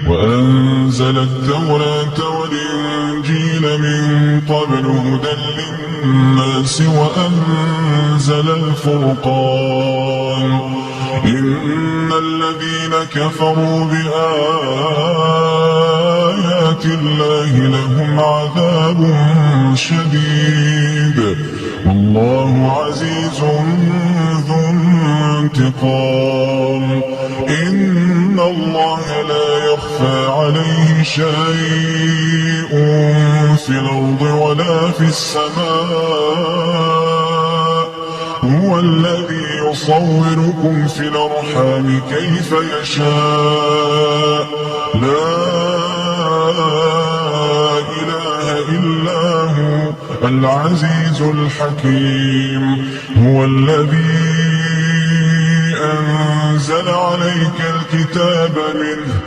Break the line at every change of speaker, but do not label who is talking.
وأنزل التوراة والإنجيل من قبل هدى للناس وأنزل الفرقان إن الذين كفروا بآيات الله لهم عذاب شديد والله عزيز ذو انتقام إن الله لا يخفى عليه شيء في الأرض ولا في السماء هو الذي يصوركم في الأرحام كيف يشاء لا إله إلا هو العزيز الحكيم هو الذي أنزل عليك الكتاب منه